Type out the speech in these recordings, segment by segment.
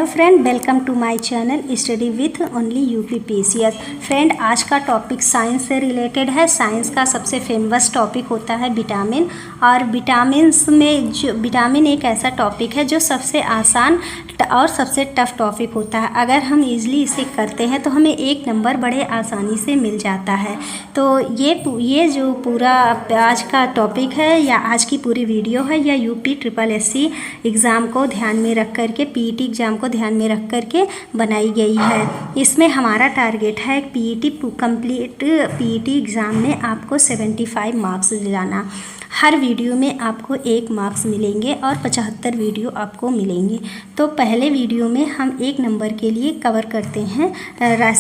Friend, welcome to my channel study with only UPPCS. Friend, आज का topic science से related है। Science का सबसे फेमस टॉपिक होता है विटामिन। और विटामिन्स में जो विटामिन एक ऐसा टॉपिक है जो सबसे आसान और सबसे टफ टॉपिक होता है। अगर हम इजीली इसे करते हैं तो हमें एक नंबर बड़े आसानी से मिल जाता है। तो ये जो पूरा आज का टॉपिक है या आज की पूरी वीडियो है या UPSSC एग्ज़ाम को ध्यान में रख कर के PET एग्ज़ाम को ध्यान में रख कर के बनाई गई है। इसमें हमारा टारगेट है PET एग्ज़ाम में आपको 75 मार्क्स दिलाना। हर वीडियो में आपको 1 मार्क्स मिलेंगे और 75 वीडियो आपको मिलेंगे। तो पहले वीडियो में हम 1 नंबर के लिए कवर करते हैं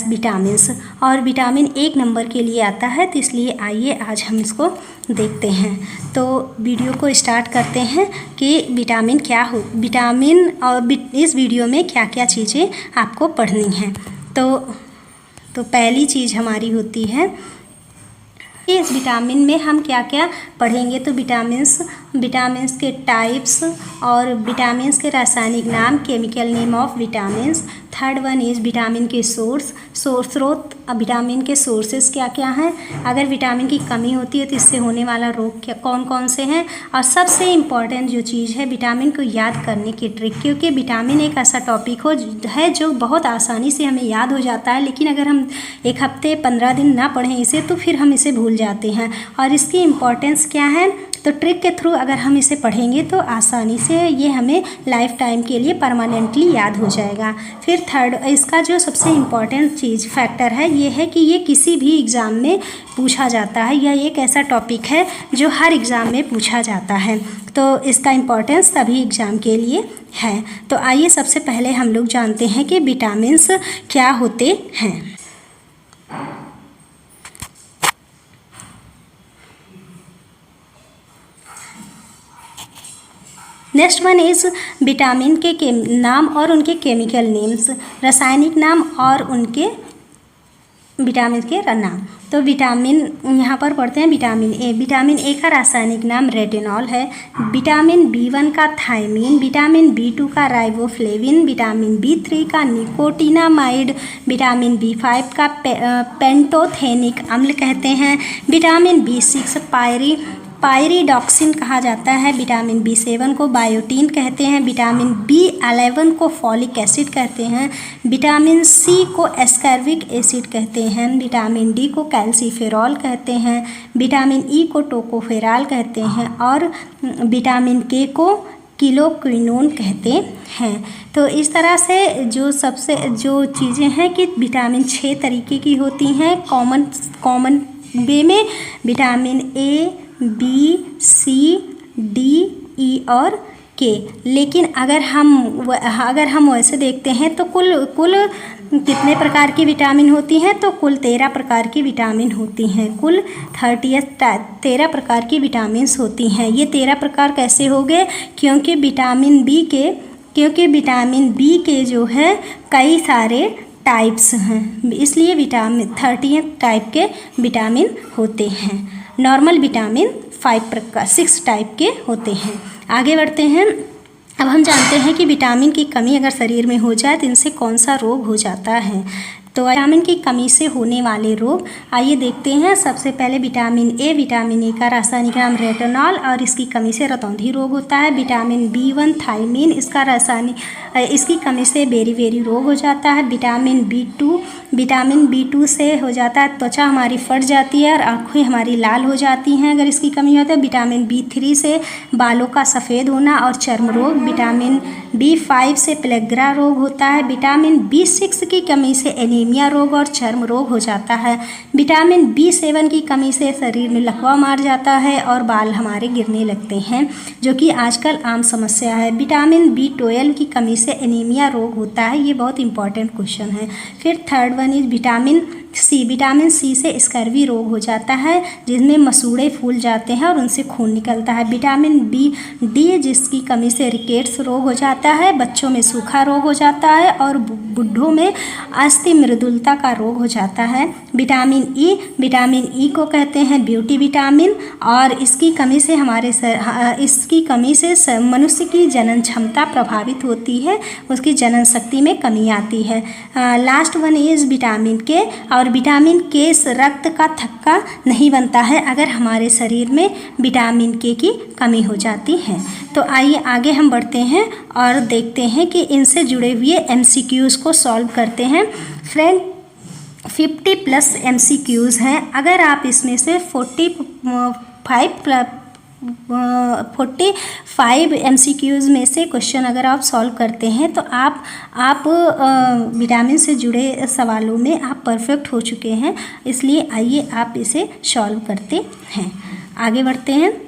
विटामिन्स, और विटामिन 1 नंबर के लिए आता है, तो इसलिए आइए आज हम इसको देखते हैं। तो वीडियो को स्टार्ट करते हैं कि विटामिन क्या हो, विटामिन और इस वीडियो में क्या क्या चीज़ें आपको पढ़नी हैं। तो पहली चीज़ हमारी होती है इस विटामिन में हम क्या क्या पढ़ेंगे। तो विटामिन्स के टाइप्स और विटामिन्स के रासायनिक नाम, chemical name of vitamins. Third one is vitamin के स्रोत। विटामिन के सोर्सेस क्या क्या हैं, अगर विटामिन की कमी होती है तो इससे होने वाला रोग क्या कौन कौन से हैं। और सबसे इम्पॉर्टेंट जो चीज़ है विटामिन को याद करने की ट्रिक, क्योंकि विटामिन एक ऐसा टॉपिक है जो बहुत आसानी से हमें याद हो जाता है, लेकिन अगर हम 1 हफ्ते 15 दिन ना पढ़ें इसे तो फिर हम इसे भूल जाते हैं। और इसकी इम्पॉर्टेंस क्या है, तो ट्रिक के थ्रू अगर हम इसे पढ़ेंगे तो आसानी से ये हमें लाइफ टाइम के लिए परमानेंटली याद हो जाएगा। फिर थर्ड, इसका जो सबसे इम्पॉर्टेंट चीज़ फैक्टर है ये है कि ये किसी भी एग्ज़ाम में पूछा जाता है, या एक ऐसा टॉपिक है जो हर एग्ज़ाम में पूछा जाता है। तो इसका इम्पॉर्टेंस सभी एग्ज़ाम के लिए है। तो आइए सबसे पहले हम लोग जानते हैं कि विटामिन्स क्या होते हैं। नेक्स्ट वन इज़ विटामिन के नाम और उनके केमिकल नेम्स, रासायनिक नाम और उनके विटामिन के नाम। तो विटामिन यहाँ पर पढ़ते हैं विटामिन ए। विटामिन ए का रासायनिक नाम रेटिनॉल है। विटामिन B1 का थायमीन, विटामिन B2 का राइबोफ्लेविन, विटामिन B3 का निकोटिनामाइड, विटामिन B5 का पेंटोथेनिक अम्ल कहते हैं, विटामिन B6 पायरिडॉक्सिन कहा जाता है, विटामिन B7 को बायोटीन कहते हैं, विटामिन B11 को फॉलिक एसिड कहते हैं, विटामिन C को एस्कॉर्बिक एसिड कहते हैं, विटामिन D को कैल्सीफेरॉल कहते हैं, विटामिन E को टोकोफेरॉल कहते हैं, और विटामिन K को किलोक्विनोन कहते हैं। तो इस तरह से जो चीज़ें हैं कि विटामिन 6 तरीके की होती हैं कॉमन वे में, vitamin A, B, C, D, E और K। लेकिन अगर हम वैसे देखते हैं तो कुल कितने प्रकार की विटामिन होती हैं, तो कुल 13 प्रकार की विटामिन होती हैं। कुल 13 प्रकार की विटामिन्स होती हैं। ये 13 प्रकार कैसे हो गए, क्योंकि विटामिन बी के जो है कई सारे टाइप्स हैं, इसलिए विटामिन 30 टाइप के विटामिन होते हैं। नॉर्मल विटामिन 6 टाइप के होते हैं। आगे बढ़ते हैं। अब हम जानते हैं कि विटामिन की कमी अगर शरीर में हो जाए तो इनसे कौन सा रोग हो जाता है। तो विटामिन की कमी से होने वाले रोग आइए देखते हैं। सबसे पहले विटामिन ए का रासायनिक नाम रेटिनॉल, और इसकी कमी से रतौंधी रोग होता है। विटामिन B1 थायमीन, इसकी कमी से बेरी रोग हो जाता है। विटामिन B2 से हो जाता है त्वचा हमारी फट जाती है और आँखें हमारी लाल हो जाती हैं अगर इसकी कमी होती है। विटामिन B3 से बालों का सफ़ेद होना और चर्म रोग। विटामिन B5 से प्लेग्रा रोग होता है। विटामिन B6 की कमी से एनीमिया रोग और चर्म रोग हो जाता है। विटामिन B7 की कमी से शरीर में लकवा मार जाता है और बाल हमारे गिरने लगते हैं, जो कि आजकल आम समस्या है। विटामिन B12 की कमी से एनीमिया रोग होता है। ये बहुत इंपॉर्टेंट क्वेश्चन है। फिर third one is vitamin C, vitamin C से स्कर्वी रोग हो जाता है जिसमें मसूड़े फूल जाते हैं और उनसे खून निकलता है। विटामिन बी डी जिसकी कमी से रिकेट्स रोग हो जाता है, बच्चों में सूखा रोग हो जाता है और बुढ़ों में अस्थि मृदुलता का रोग हो जाता है। विटामिन ई को कहते हैं ब्यूटी विटामिन और इसकी कमी से मनुष्य की जनन क्षमता प्रभावित होती है, उसकी जनन शक्ति में कमी आती है। लास्ट वन इज विटामिन के, और विटामिन के से रक्त का थक्का नहीं बनता है अगर हमारे शरीर में विटामिन के की कमी हो जाती है। तो आइए आगे हम बढ़ते हैं और देखते हैं कि इनसे जुड़े हुए MCQs को सॉल्व करते हैं। फ्रेंड 50+ MCQs हैं। अगर आप इसमें से 45 MCQs में से क्वेश्चन अगर आप सॉल्व करते हैं तो आप विटामिन से जुड़े सवालों में आप परफेक्ट हो चुके हैं। इसलिए आइए आप इसे सॉल्व करते हैं। आगे बढ़ते हैं।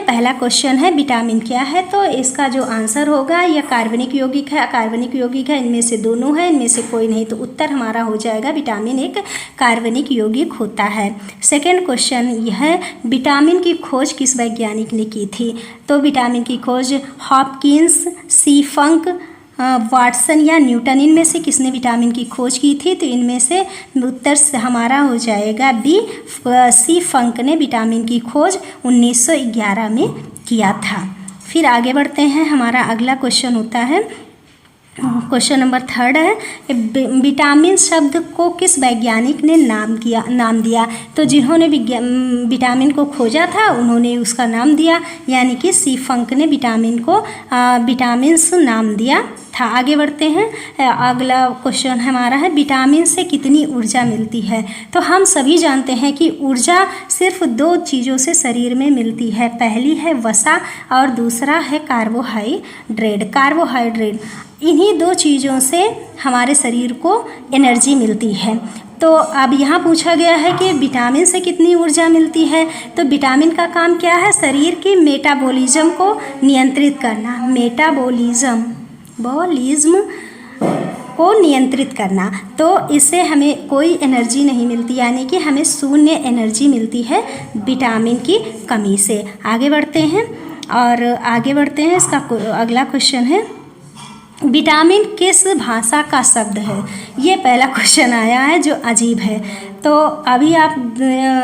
पहला क्वेश्चन है विटामिन क्या है, तो इसका जो आंसर होगा यह कार्बनिक यौगिक है, अकार्बनिक यौगिक है, इनमें से दोनों है, इनमें से कोई नहीं, तो उत्तर हमारा हो जाएगा विटामिन एक कार्बनिक यौगिक होता है। सेकंड क्वेश्चन यह है विटामिन की खोज किस वैज्ञानिक ने की थी, तो विटामिन की खोज हॉपकिंस, सी फंक, वाटसन या न्यूटन, इनमें से किसने विटामिन की खोज की थी, तो इनमें से उत्तर से हमारा हो जाएगा बी, सी फंक ने विटामिन की खोज 1911 में किया था। फिर आगे बढ़ते हैं। हमारा अगला क्वेश्चन होता है क्वेश्चन नंबर 3 है विटामिन शब्द को किस वैज्ञानिक ने नाम दिया, तो जिन्होंने विटामिन को खोजा था उन्होंने उसका नाम दिया, यानी कि सी फंक ने विटामिन को विटामिन्स नाम दिया था। आगे बढ़ते हैं। अगला क्वेश्चन हमारा है विटामिन से कितनी ऊर्जा मिलती है, तो हम सभी जानते हैं कि ऊर्जा सिर्फ 2 चीज़ों से शरीर में मिलती है, पहली है वसा और दूसरा है कार्बोहाइड्रेट। इन्हीं 2 चीज़ों से हमारे शरीर को एनर्जी मिलती है। तो अब यहाँ पूछा गया है कि विटामिन से कितनी ऊर्जा मिलती है, तो विटामिन का काम क्या है, शरीर की मेटाबॉलिज्म को नियंत्रित करना, मेटाबॉलिज्म को नियंत्रित करना। तो इससे हमें कोई एनर्जी नहीं मिलती, यानी कि हमें शून्य एनर्जी मिलती है विटामिन की कमी से। आगे बढ़ते हैं। इसका अगला क्वेश्चन है विटामिन किस भाषा का शब्द है, ये पहला क्वेश्चन आया है जो अजीब है। तो अभी आप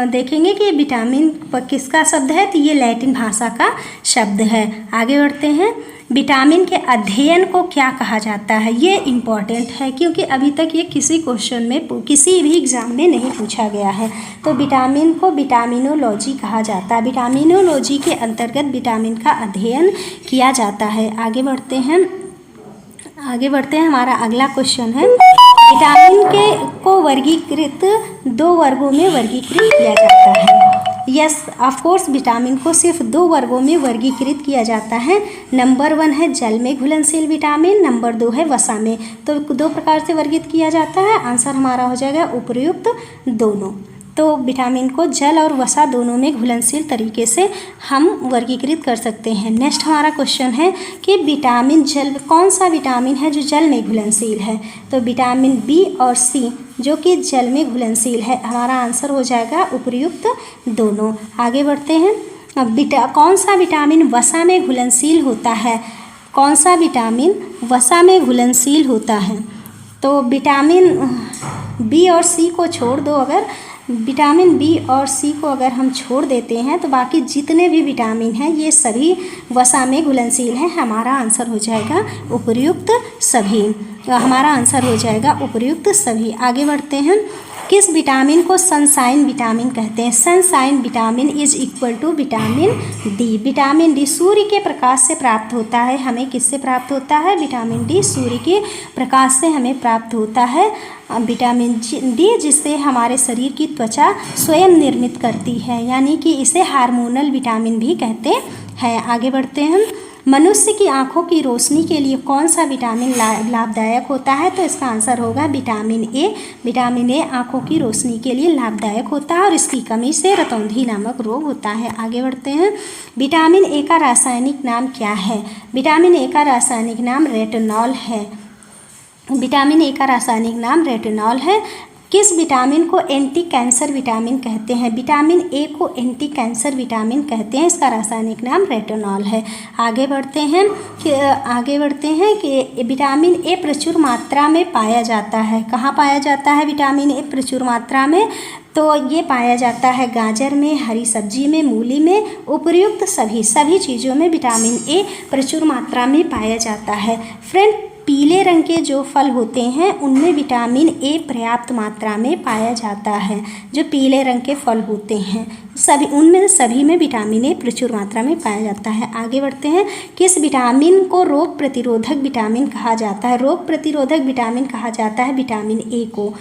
देखेंगे कि विटामिन किसका शब्द है, तो ये लैटिन भाषा का शब्द है। आगे बढ़ते हैं। विटामिन के अध्ययन को क्या कहा जाता है, ये इम्पॉर्टेंट है क्योंकि अभी तक ये किसी क्वेश्चन में किसी भी एग्ज़ाम में नहीं पूछा गया है। तो विटामिन को विटामिनोलॉजी कहा जाता है, विटामिनोलॉजी के अंतर्गत विटामिन का अध्ययन किया जाता है। आगे बढ़ते हैं। हमारा अगला क्वेश्चन है विटामिन को वर्गीकृत 2 वर्गों में वर्गीकृत किया जाता है। यस ऑफ कोर्स विटामिन को सिर्फ 2 वर्गों में वर्गीकृत किया जाता है। नंबर 1 है जल में घुलनशील विटामिन, नंबर 2 है वसा में। तो 2 प्रकार से वर्गीकृत किया जाता है। आंसर हमारा हो जाएगा उपर्युक्त दोनों। तो विटामिन को जल और वसा दोनों में घुलनशील तरीके से हम वर्गीकृत कर सकते हैं। नेक्स्ट हमारा क्वेश्चन है कि कौन सा विटामिन है जो जल में घुलनशील है, तो विटामिन बी और सी जो कि जल में घुलनशील है। हमारा आंसर हो जाएगा उपर्युक्त दोनों। आगे बढ़ते हैं। कौन सा विटामिन वसा में घुलनशील होता है, कौन सा विटामिन वसा में घुलनशील होता है, तो विटामिन बी और सी को छोड़ दो, अगर विटामिन बी और सी को अगर हम छोड़ देते हैं तो बाकी जितने भी विटामिन हैं ये सभी वसा में घुलनशील हैं। हमारा आंसर हो जाएगा उपर्युक्त सभी। हमारा आंसर हो जाएगा उपर्युक्त सभी। आगे बढ़ते हैं। किस विटामिन को सनशाइन विटामिन कहते हैं, sunshine vitamin is equal to vitamin D. Vitamin D सूर्य के प्रकाश से प्राप्त होता है। हमें किससे प्राप्त होता है, विटामिन डी सूर्य के प्रकाश से हमें प्राप्त होता है विटामिन डी, जिससे हमारे शरीर की त्वचा स्वयं निर्मित करती है, यानी कि इसे हार्मोनल विटामिन भी कहते हैं। आगे बढ़ते हैं। मनुष्य की आंखों की रोशनी के लिए कौन सा विटामिन लाभदायक होता है, तो इसका आंसर होगा विटामिन ए। विटामिन ए आंखों की रोशनी के लिए लाभदायक होता है और इसकी कमी से रतौंधी नामक रोग होता है। आगे बढ़ते हैं। विटामिन ए का रासायनिक नाम क्या है, विटामिन ए का रासायनिक नाम रेटिनॉल है। विटामिन ए का रासायनिक नाम रेटिनॉल है। किस विटामिन को एंटी कैंसर विटामिन कहते हैं? विटामिन ए को एंटी कैंसर विटामिन कहते हैं, इसका रासायनिक नाम रेटिनॉल है। आगे बढ़ते हैं कि विटामिन ए प्रचुर मात्रा में पाया जाता है। कहाँ पाया जाता है विटामिन ए प्रचुर मात्रा में? तो ये पाया जाता है गाजर में, हरी सब्जी में, मूली में, उपर्युक्त सभी चीज़ों में विटामिन ए प्रचुर मात्रा में पाया जाता है। फ्रेंड, पीले रंग के जो फल होते हैं उनमें विटामिन ए पर्याप्त मात्रा में पाया जाता है। जो पीले रंग के फल होते हैं सभी में विटामिन ए प्रचुर मात्रा में पाया जाता है। आगे बढ़ते हैं, किस विटामिन को रोग प्रतिरोधक विटामिन कहा जाता है? रोग प्रतिरोधक विटामिन कहा जाता है विटामिन ए को।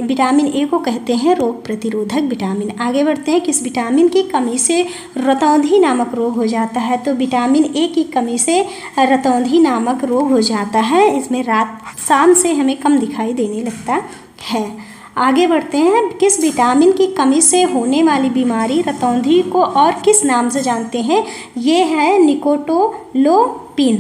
विटामिन ए को कहते हैं रोग प्रतिरोधक विटामिन। आगे बढ़ते हैं, किस विटामिन की कमी से रतौंधी नामक रोग हो जाता है? तो विटामिन ए की कमी से रतौंधी नामक रोग हो जाता है। इसमें शाम से हमें कम दिखाई देने लगता है। आगे बढ़ते हैं, किस विटामिन की कमी से होने वाली बीमारी रतौंधी को और किस नाम से जानते हैं? ये है निकोटोलोपिन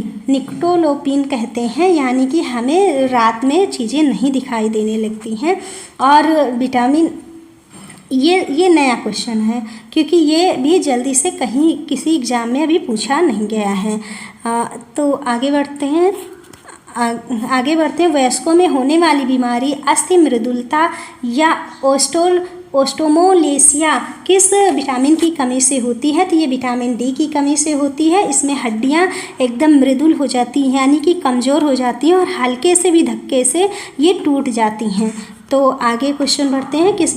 कहते हैं, यानी कि हमें रात में चीज़ें नहीं दिखाई देने लगती हैं। और विटामिन ये नया क्वेश्चन है, क्योंकि ये भी जल्दी से कहीं किसी एग्ज़ाम में अभी पूछा नहीं गया है। तो आगे बढ़ते हैं, वयस्कों में होने वाली बीमारी अस्थि मृदुलता या ओस्टोमोलेसिया किस विटामिन की कमी से होती है? तो ये विटामिन डी की कमी से होती है। इसमें हड्डियां एकदम मृदुल हो जाती हैं, यानी कि कमज़ोर हो जाती हैं और हल्के से भी धक्के से ये टूट जाती हैं। तो आगे क्वेश्चन बढ़ते हैं, किस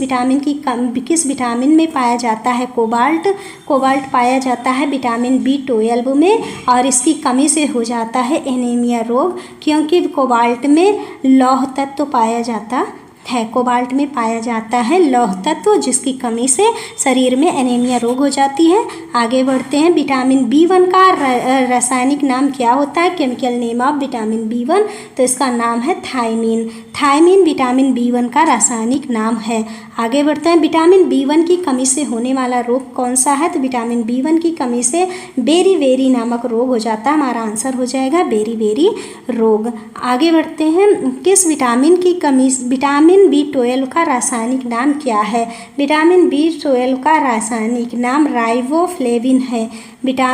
विटामिन में पाया जाता है कोबाल्ट? कोबाल्ट पाया जाता है विटामिन B12 में, और इसकी कमी से हो जाता है एनीमिया रोग, क्योंकि कोबाल्ट में लौह तत्व पाया जाता है। कोबाल्ट में पाया जाता है लौह तत्व, जिसकी कमी से शरीर में एनीमिया रोग हो जाती है। आगे बढ़ते हैं, विटामिन B1 का रासायनिक नाम क्या होता है? Chemical name of vitamin B1, तो इसका नाम है थायमीन। थायमीन विटामिन B1 का रासायनिक नाम है। आगे बढ़ते हैं, विटामिन B1 की कमी से होने वाला रोग कौन सा है? तो विटामिन B1 की कमी से बेरी नामक रोग हो जाता है। हमारा आंसर हो जाएगा बेरी रोग। आगे बढ़ते हैं, किस विटामिन की कमी विटामिन B12 का रासायनिक नाम क्या है? विटामिन B12 का रासायनिक नाम राइबोफ्लेविन है।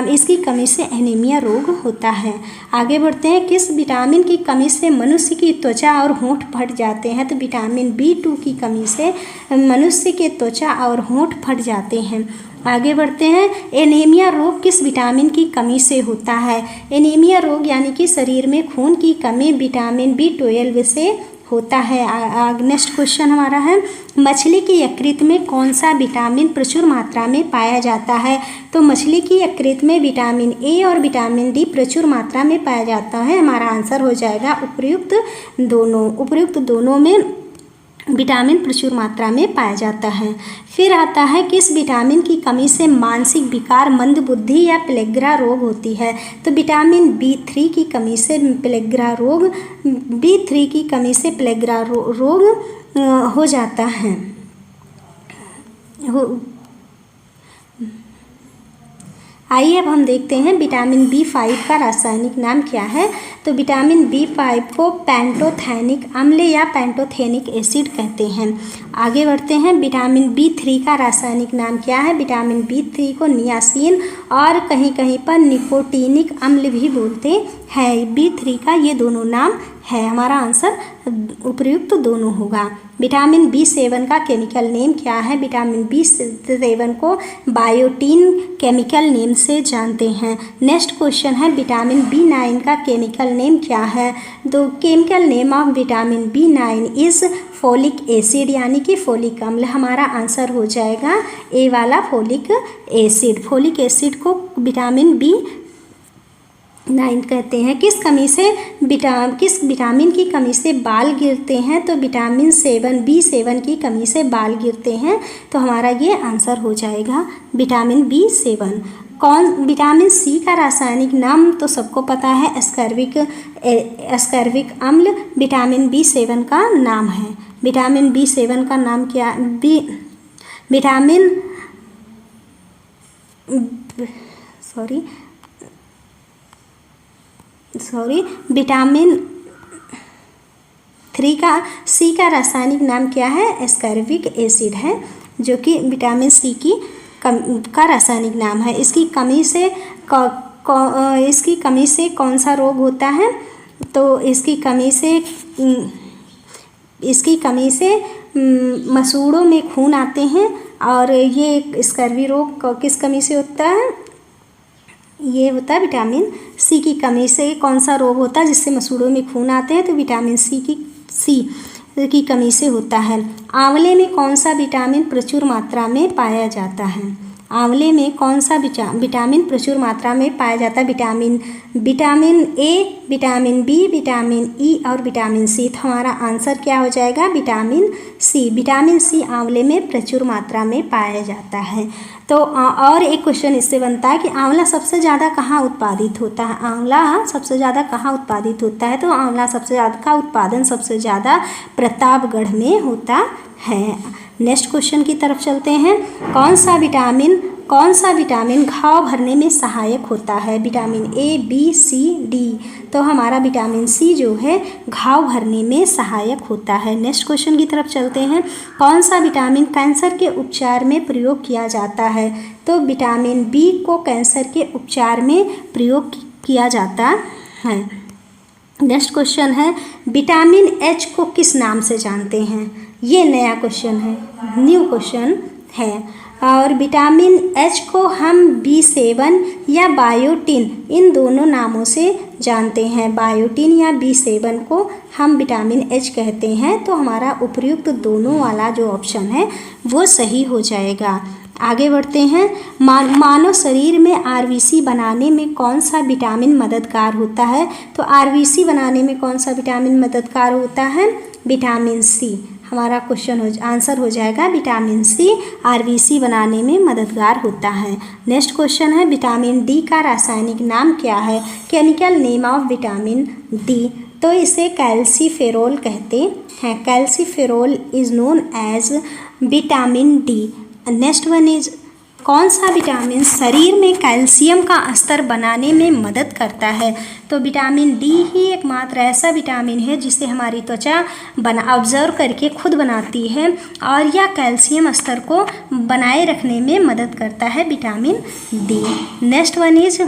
इसकी कमी से एनीमिया रोग होता है। आगे बढ़ते हैं, किस विटामिन की कमी से मनुष्य की त्वचा और होंठ फट जाते हैं? तो विटामिन B2 की कमी से मनुष्य के त्वचा और होंठ फट जाते हैं। आगे बढ़ते हैं, एनीमिया रोग किस विटामिन की कमी से होता है? एनीमिया रोग यानी कि शरीर में खून की कमी विटामिन B12 से होता है। नेक्स्ट क्वेश्चन हमारा है, मछली की यकृत में कौन सा विटामिन प्रचुर मात्रा में पाया जाता है? तो मछली की यकृत में विटामिन ए और विटामिन डी प्रचुर मात्रा में पाया जाता है। हमारा आंसर हो जाएगा उपर्युक्त दोनों में विटामिन प्रचुर मात्रा में पाया जाता है। फिर आता है, किस विटामिन की कमी से मानसिक विकार, मंदबुद्धि या पेलेग्रा रोग होती है? तो विटामिन B3 की कमी से पेलेग्रा रोग हो जाता है। आइए अब हम देखते हैं विटामिन B5 का रासायनिक नाम क्या है। तो विटामिन B5 को पैंटोथेनिक अम्ल या पैंटोथेनिक एसिड कहते हैं। आगे बढ़ते हैं, विटामिन B3 का रासायनिक नाम क्या है? विटामिन B3 को नियासिन और कहीं कहीं पर निकोटीनिक अम्ल भी बोलते हैं। B3 का ये दोनों नाम है। हमारा आंसर उपर्युक्त दोनों होगा। विटामिन B7 का केमिकल नेम क्या है? विटामिन B7 को बायोटीन केमिकल नेम से जानते हैं। नेक्स्ट क्वेश्चन है, विटामिन B9 का केमिकल नेम क्या है? तो chemical name of vitamin B9 is folic acid, यानी कि फोलिक अम्ल। हमारा आंसर हो जाएगा ए वाला फोलिक एसिड। फोलिक एसिड को विटामिन B9 कहते हैं। किस विटामिन की कमी से बाल गिरते हैं? तो विटामिन B7 की कमी से बाल गिरते हैं। तो हमारा ये आंसर हो जाएगा विटामिन B7। विटामिन C का रासायनिक नाम तो सबको पता है, एस्कर्बिक अम्ल विटामिन B7 का नाम है। विटामिन B7 का नाम क्या? विटामिन सी का रासायनिक नाम क्या है? एस्कॉर्बिक एसिड है, जो कि विटामिन सी का रासायनिक नाम है। इसकी कमी से कौन सा रोग होता है? तो इसकी कमी से मसूड़ों में खून आते हैं, और ये स्कर्वी रोग किस कमी से होता है? ये होता है विटामिन सी की कमी से। कौन सा रोग होता है जिससे मसूड़ों में खून आते हैं? तो विटामिन सी की कमी से होता है। आंवले में कौन सा विटामिन प्रचुर मात्रा में पाया जाता है? आंवले में कौन सा विटामिन प्रचुर मात्रा में पाया जाता है? Vitamin A, vitamin B, vitamin E और विटामिन सी। तो हमारा आंसर क्या हो जाएगा? Vitamin C. विटामिन सी आंवले में प्रचुर मात्रा में पाया जाता है। तो और एक क्वेश्चन इससे बनता है कि आंवला सबसे ज़्यादा कहाँ उत्पादित होता है? आंवला सबसे ज़्यादा कहाँ उत्पादित होता है? तो आंवला सबसे ज़्यादा का उत्पादन सबसे ज़्यादा प्रतापगढ़ में होता है। नेक्स्ट क्वेश्चन की तरफ चलते हैं। कौन सा विटामिन घाव भरने में सहायक होता है? Vitamin A, B, C, D. तो हमारा विटामिन सी जो है घाव भरने में सहायक होता है। नेक्स्ट क्वेश्चन की तरफ चलते हैं। कौन सा विटामिन कैंसर के उपचार में प्रयोग किया जाता है? तो विटामिन बी को कैंसर के उपचार में प्रयोग किया जाता है। नेक्स्ट क्वेश्चन है, विटामिन एच को किस नाम से जानते हैं? ये नया क्वेश्चन है, न्यू क्वेश्चन है। और विटामिन एच को हम B7 या बायोटिन, इन दोनों नामों से जानते हैं। बायोटिन या B7 को हम विटामिन एच कहते हैं। तो हमारा उपयुक्त दोनों वाला जो ऑप्शन है वो सही हो जाएगा। आगे बढ़ते हैं। मानव शरीर में RBC बनाने में कौन सा विटामिन मददगार होता है? तो RBC बनाने में कौन सा विटामिन मददगार होता है? Vitamin C. हमारा आंसर हो जाएगा विटामिन सी RBC बनाने में मददगार होता है। नेक्स्ट क्वेश्चन है, विटामिन डी का रासायनिक नाम क्या है? Chemical name of vitamin D. तो इसे कैल्सीफेरोल कहते हैं। Calciferol is known as vitamin D. Next one is, कौन सा विटामिन शरीर में कैल्शियम का स्तर बनाने में मदद करता है? तो विटामिन डी ही एकमात्र ऐसा विटामिन है जिसे हमारी त्वचा ऑब्जर्व करके खुद बनाती है, और यह कैल्शियम स्तर को बनाए रखने में मदद करता है vitamin D. Next one is,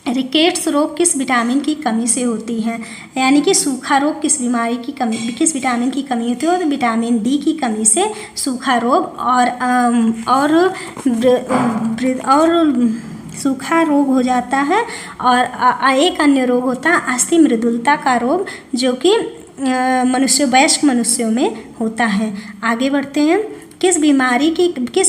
rickets रोग किस विटामिन की कमी से होती है? यानी कि सूखा रोग किस विटामिन की कमी होती है? तो विटामिन डी की कमी से सूखा रोग और सूखा रोग हो जाता है। और एक अन्य रोग होता है अस्थि मृदुलता का रोग, जो कि वयस्क मनुष्यों में होता है। आगे बढ़ते हैं। किस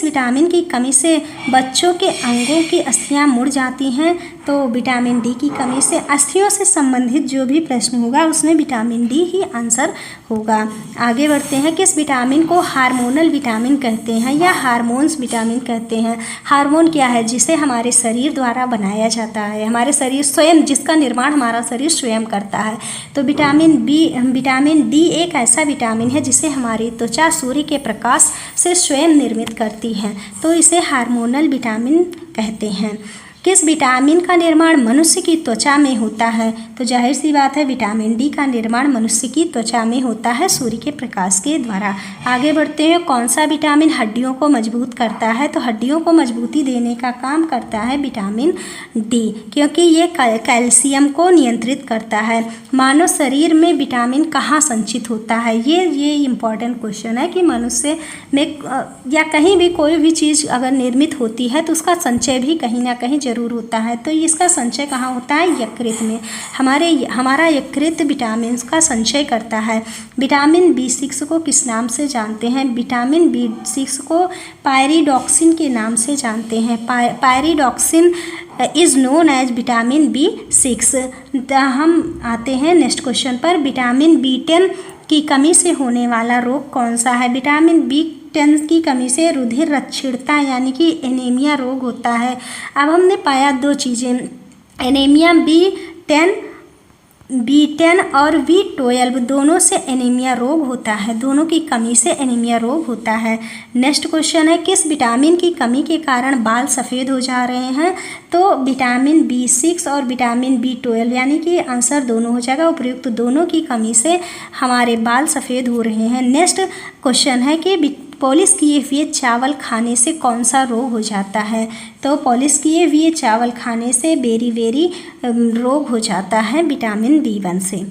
विटामिन की कमी से बच्चों के अंगों की अस्थियां मुड़ जाती हैं? तो विटामिन डी की कमी से। अस्थियों से संबंधित जो भी प्रश्न होगा उसमें विटामिन डी ही आंसर होगा। आगे बढ़ते हैं। किस विटामिन को हार्मोनल विटामिन कहते हैं या हार्मोन्स विटामिन कहते हैं? हार्मोन क्या है? जिसे हमारे शरीर द्वारा बनाया जाता है, हमारे शरीर स्वयं, जिसका निर्माण हमारा शरीर स्वयं करता है। तो विटामिन डी एक ऐसा विटामिन है जिसे हमारी त्वचा सूर्य के प्रकाश से स्वयं निर्मित करती है। तो इसे हार्मोनल विटामिन कहते हैं। किस विटामिन का निर्माण मनुष्य की त्वचा में होता है? तो जाहिर सी बात है विटामिन डी का निर्माण मनुष्य की त्वचा में होता है सूर्य के प्रकाश के द्वारा। आगे बढ़ते हैं। कौन सा विटामिन हड्डियों को मजबूत करता है? तो हड्डियों को मजबूती देने का काम करता है विटामिन डी, क्योंकि ये कैल्शियम को नियंत्रित करता है। मानव शरीर में विटामिन कहाँ संचित होता है? ये इम्पॉर्टेंट क्वेश्चन है कि मनुष्य में या कहीं भी कोई भी चीज़ अगर निर्मित होती है तो उसका संचय भी कहीं ना कहीं जरूर होता है। तो इसका संचय कहाँ होता है? यकृत में। हमारा यकृत विटामिन का संचय करता है। विटामिन B6 को किस नाम से जानते हैं? विटामिन B6 को पायरिडॉक्सिन के नाम से जानते हैं। Pyridoxine is known as vitamin B6। हम आते हैं नेक्स्ट क्वेश्चन पर। विटामिन B10 की कमी से होने वाला रोग कौन सा है? विटामिन B10 की कमी से रुधिर रक्षीणता यानी कि एनीमिया रोग होता है। अब हमने पाया दो चीज़ें, एनीमिया B10 B10 और B12 दोनों से एनीमिया रोग होता है, दोनों की कमी से एनीमिया रोग होता है। नेक्स्ट क्वेश्चन है, किस विटामिन की कमी के कारण बाल सफ़ेद हो जा रहे हैं? तो विटामिन B6 और विटामिन B12, यानी कि आंसर दोनों हो जाएगा, उपयुक्त दोनों की कमी से हमारे बाल सफ़ेद हो रहे हैं। नेक्स्ट क्वेश्चन है कि पॉलिश किए हुए चावल खाने से कौन सा रोग हो जाता है? तो पॉलिश किए हुए चावल खाने से बेरी रोग हो जाता है विटामिन B1 से।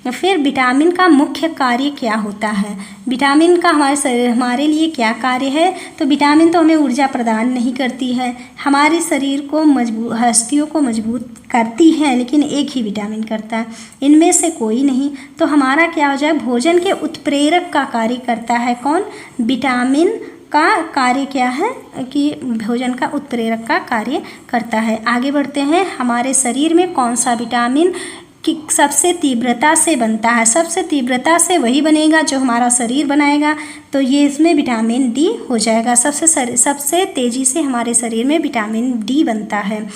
फिर विटामिन का मुख्य कार्य क्या होता है? विटामिन का हमारे लिए क्या कार्य है? तो विटामिन तो हमें ऊर्जा प्रदान नहीं करती है, हमारे शरीर को हस्तियों को मजबूत करती है, लेकिन एक ही विटामिन करता है, इनमें से कोई नहीं। तो हमारा क्या हो जाए, भोजन के उत्प्रेरक का कार्य करता है कौन? विटामिन का कार्य क्या है कि भोजन का उत्प्रेरक का कार्य करता है। आगे बढ़ते हैं, हमारे शरीर में कौन सा विटामिन कि सबसे तीव्रता से बनता है? सबसे तीव्रता से वही बनेगा जो हमारा शरीर बनाएगा, तो ये इसमें विटामिन डी हो जाएगा। सबसे तेज़ी से हमारे शरीर में विटामिन डी बनता है।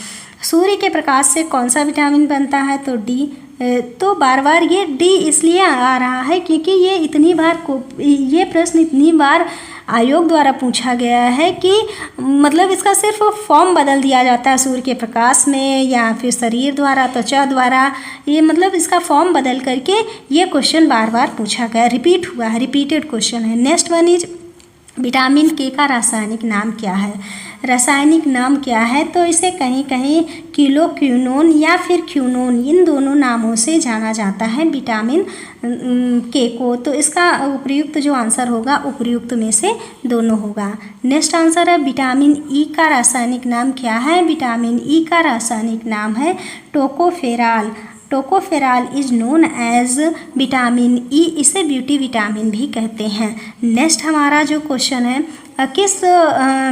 सूर्य के प्रकाश से कौन सा विटामिन बनता है? तो डी। तो बार बार ये डी इसलिए आ रहा है क्योंकि ये प्रश्न इतनी बार आयोग द्वारा पूछा गया है कि मतलब इसका सिर्फ फॉर्म बदल दिया जाता है सूर्य के प्रकाश में या फिर शरीर द्वारा, त्वचा द्वारा, ये मतलब इसका फॉर्म बदल करके ये क्वेश्चन बार बार पूछा गया, रिपीट हुआ है, रिपीटेड क्वेश्चन है। नेक्स्ट वन इज विटामिन के का रासायनिक नाम क्या है? रासायनिक नाम क्या है? तो इसे कहीं कहीं किलोक्विनोन या फिर क्यूनोन, इन दोनों नामों से जाना जाता है विटामिन के को। तो इसका उपयुक्त जो आंसर होगा, उपयुक्त में से दोनों होगा। नेक्स्ट आंसर है, विटामिन ई का रासायनिक नाम क्या है? विटामिन ई का रासायनिक नाम है tocopherol. Tocopherol is known as vitamin E, इसे ब्यूटी विटामिन भी कहते हैं। नेक्स्ट हमारा जो क्वेश्चन है, किस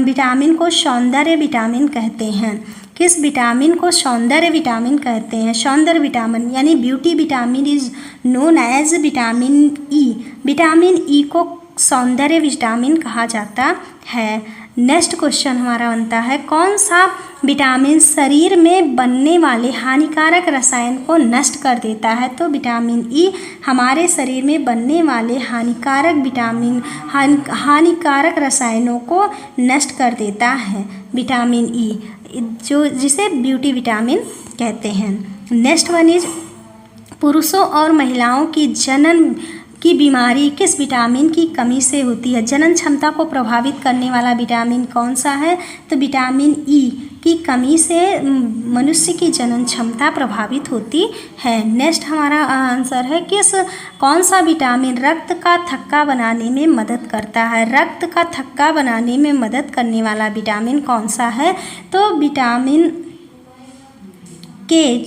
विटामिन को सौंदर्य विटामिन कहते हैं? किस विटामिन को सौंदर्य विटामिन कहते हैं? सौंदर्य विटामिन यानी beauty vitamin is known as vitamin E. Vitamin E को सौंदर्य विटामिन कहा जाता है। नेक्स्ट क्वेश्चन हमारा बनता है, कौन सा विटामिन शरीर में बनने वाले हानिकारक रसायन को नष्ट कर देता है? तो विटामिन ई हमारे शरीर में बनने वाले हानिकारक रसायनों को नष्ट कर देता है विटामिन ई, जो जिसे ब्यूटी विटामिन कहते हैं। नेक्स्ट वन इज, पुरुषों और महिलाओं की जनन की बीमारी किस विटामिन की कमी से होती है? जनन क्षमता को प्रभावित करने वाला विटामिन कौन सा है? तो विटामिन ई की कमी से मनुष्य की जनन क्षमता प्रभावित होती है। नेक्स्ट हमारा आंसर है, कौन सा विटामिन रक्त का थक्का बनाने में मदद करता है? रक्त का थक्का बनाने में मदद करने वाला विटामिन कौन सा है? तो विटामिन के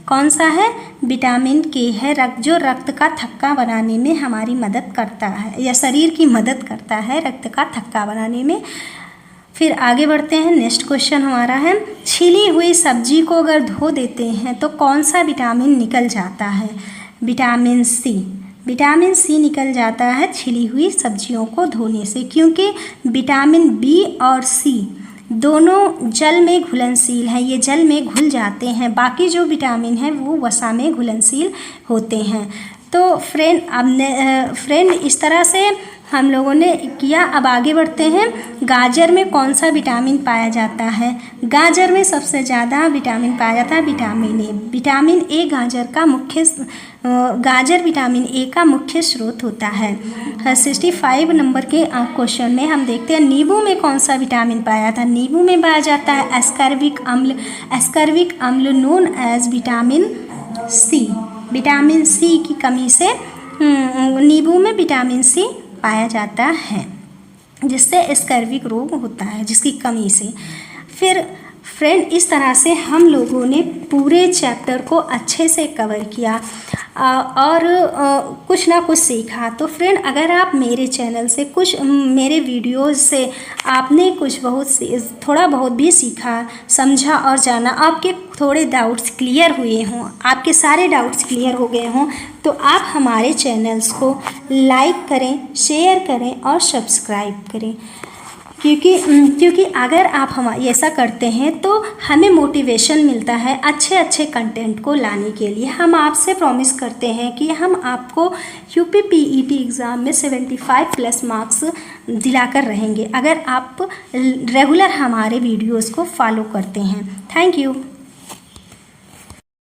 कौन सा है? विटामिन के है, जो रक्त का थक्का बनाने में हमारी मदद करता है या शरीर की मदद करता है रक्त का थक्का बनाने में। फिर आगे बढ़ते हैं, नेक्स्ट क्वेश्चन हमारा है, छिली हुई सब्जी को अगर धो देते हैं तो कौन सा विटामिन निकल जाता है? Vitamin C. विटामिन सी निकल जाता है छिली हुई सब्जियों को धोने से, क्योंकि विटामिन बी और सी दोनों जल में घुलनशील हैं, ये जल में घुल जाते हैं, बाकी जो विटामिन है वो वसा में घुलनशील होते हैं। तो फ्रेंड इस तरह से हम लोगों ने किया। अब आगे बढ़ते हैं, गाजर में कौन सा विटामिन पाया जाता है? गाजर में सबसे ज़्यादा विटामिन पाया जाता है विटामिन ए। विटामिन ए गाजर विटामिन ए का मुख्य स्रोत होता है। 65 नंबर के क्वेश्चन में हम देखते हैं, नींबू में कौन सा विटामिन पाया जाता है? नींबू में पाया जाता है एस्कर्बिक अम्ल। एस्कर्बिक अम्ल known as vitamin C. Vitamin C की कमी से नींबू में विटामिन सी पाया जाता है, जिससे स्कर्विक रोग होता है, जिसकी कमी से। फिर फ्रेंड इस तरह से हम लोगों ने पूरे चैप्टर को अच्छे से कवर किया और कुछ ना कुछ सीखा। तो फ्रेंड अगर आप मेरे चैनल से मेरे वीडियोज़ से आपने थोड़ा बहुत भी सीखा, समझा और जाना, आपके थोड़े डाउट्स क्लियर हुए हों, आपके सारे डाउट्स क्लियर हो गए हों, तो आप हमारे चैनल्स को लाइक करें, शेयर करें और सब्सक्राइब करें। क्योंकि अगर आप हम ऐसा करते हैं तो हमें मोटिवेशन मिलता है अच्छे अच्छे कंटेंट को लाने के लिए। हम आपसे प्रॉमिस करते हैं कि हम आपको यूपी पीईटी एग्ज़ाम में 75+ मार्क्स दिलाकर रहेंगे अगर आप रेगुलर हमारे वीडियोस को फॉलो करते हैं। Thank you.